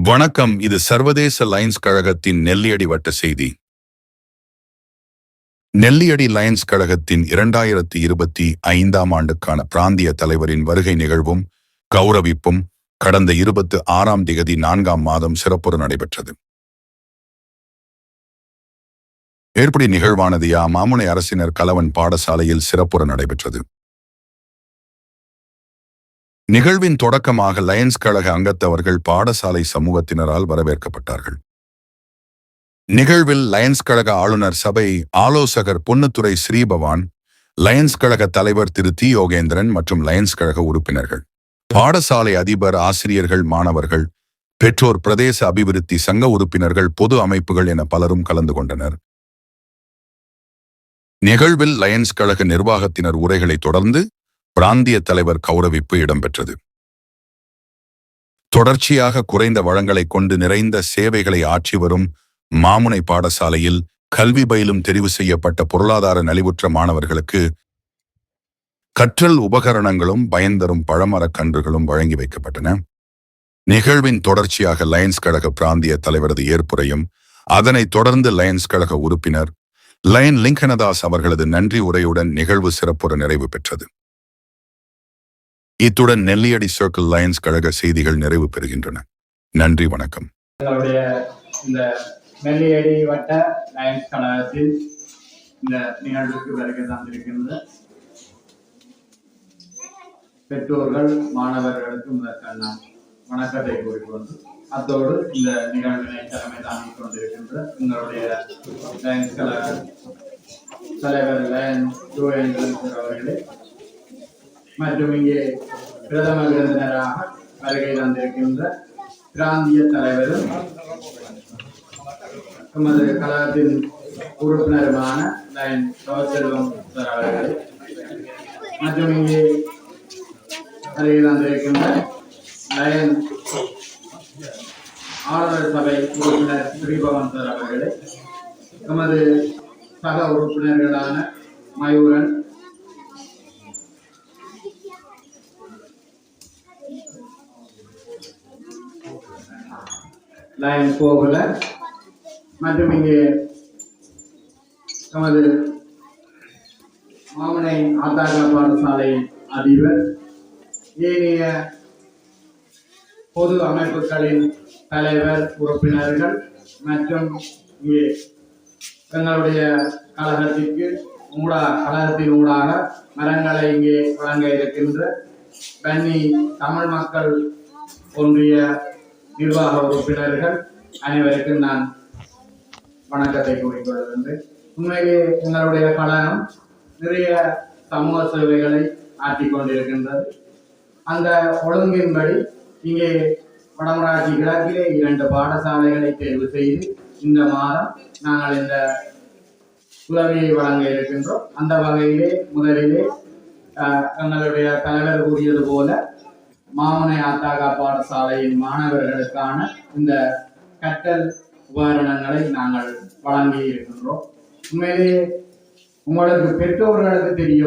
வணக்கம். இது சர்வதேச லயன்ஸ் கழகத்தின் நெல்லியடி வட்ட செய்தி. நெல்லியடி லயன்ஸ் கழகத்தின் 2025ஆம் ஆண்டுக்கான பிராந்திய தலைவரின் வருகை நிகழ்வும் கௌரவிப்பும் கடந்த 26ஆம் திகதி 4ஆம் மாதம் சிறப்புற நடைபெற்றது. ஏற்படி நிகழ்வானது மாமுனை அரசினர் கலவன் பாடசாலையில் சிறப்புற நடைபெற்றது. நிகழ்வின் தொடக்கமாக லயன்ஸ் கழக அங்கத்தவர்கள் பாடசாலை சமூகத்தினரால் வரவேற்கப்பட்டார்கள். நிகழ்வில் லயன்ஸ் கழக ஆளுநர் சபை ஆலோசகர் பொன்னுத்துறை ஸ்ரீபவான், லயன்ஸ் கழக தலைவர் திரு தி யோகேந்திரன் மற்றும் லயன்ஸ் கழக உறுப்பினர்கள், பாடசாலை அதிபர், ஆசிரியர்கள், மாணவர்கள், பெற்றோர், பிரதேச அபிவிருத்தி சங்க உறுப்பினர்கள், பொது அமைப்புகள் என பலரும் கலந்து கொண்டனர். நிகழ்வில் லயன்ஸ் கழக நிர்வாகத்தினர் உரைகளை தொடர்ந்து பிராந்திய தலைவர் கௌரவிப்பு இடம்பெற்றது. தொடர்ச்சியாக குறைந்த வளங்களை கொண்டு நிறைந்த சேவைகளை ஆற்றி வரும் மாமுனை பாடசாலையில் கல்வி பயிலும் தெரிவு செய்யப்பட்ட பொருளாதார நலிவுற்ற மாணவர்களுக்கு கற்றல் உபகரணங்களும் பயன்தரும் பழமரக் கன்றுகளும் வழங்கி வைக்கப்பட்டன. நிகழ்வின் தொடர்ச்சியாக லயன்ஸ் கழக பிராந்திய தலைவரது ஏற்புரையும் அதனைத் தொடர்ந்து லயன்ஸ் கழக உறுப்பினர் லயன் லிங்கனதாஸ் அவர்களது நன்றி உரையுடன் நிகழ்வு சிறப்புற நிறைவு பெற்றது. இத்துடன் நெல்லியடி சர்க்கிள் லயன்ஸ் கழக செய்திகள் நிறைவு பெறுகின்றன. நன்றி, வணக்கம். இந்த நெல்லியடி வட்ட லயன்ஸ் கழகத்தில் இந்த நிகழ்வுக்கு வருகை தந்திருக்கின்ற பெற்றோர்கள், மாணவர்களுக்கு முதற்கண் வணக்கத்தை கூறிக்கொண்டு, அத்தோடு இந்த நிகழ்வினை தலைமை தாங்கிக் கொண்டிருக்கின்ற எங்களுடைய லயன்ஸ் கழக தலைவர் லயன் அவர்களே மற்றும் இங்கே பிரதம விருந்தினராக வருகை தந்திருக்கின்ற பிராந்திய தலைவரும் எமது கழகத்தின் உறுப்பினருமான லயன் செல்வம் அவர்களே மற்றும் இங்கே வருகை தந்திருக்கின்ற லயன் ஆளுநர் சபை உறுப்பினர் ஸ்ரீபவன் சார் அவர்களே, எமது சக உறுப்பினர்களான மயூரன், லயன் கோகுல மற்றும் இங்கே நமது மாமனை ஆத்தாக பாடசாலை அதிபர், ஏனைய பொது அமைப்புகளின் தலைவர், உறுப்பினர்கள் மற்றும் இங்கே எங்களுடைய கழகத்திற்கு கழகத்தின் ஊடாக மரங்களை இங்கே வழங்க இருக்கின்ற பன்னி தமிழ் மக்கள் ஒன்றிய நிர்வாக உறுப்பினர்கள் அனைவருக்கும் நான் வணக்கத்தை கூறிக்கொள்கின்றேன். உண்மையிலே எங்களுடைய கழகம் நிறைய சமூக சேவைகளை ஆற்றிக் கொண்டிருக்கின்றது. அந்த ஒழுங்கின்படி இங்கே வடமராட்சி கிழக்கிலே 2 பாடசாலைகளை தேர்வு செய்து இந்த மாதம் நாங்கள் இந்த உதவியை வழங்க இருக்கின்றோம். அந்த வகையிலே முதலிலே எங்களுடைய தலைவர் கூறியது போல மாமுனை ஆத்தாகா பாடசாலையின் மாணவர்களுக்கான இந்த கற்றல் உபகரணங்களை நாங்கள் வழங்கி இருக்கின்றோம். உண்மையிலே உங்களுக்கு பெற்றோர்களுக்கு தெரிய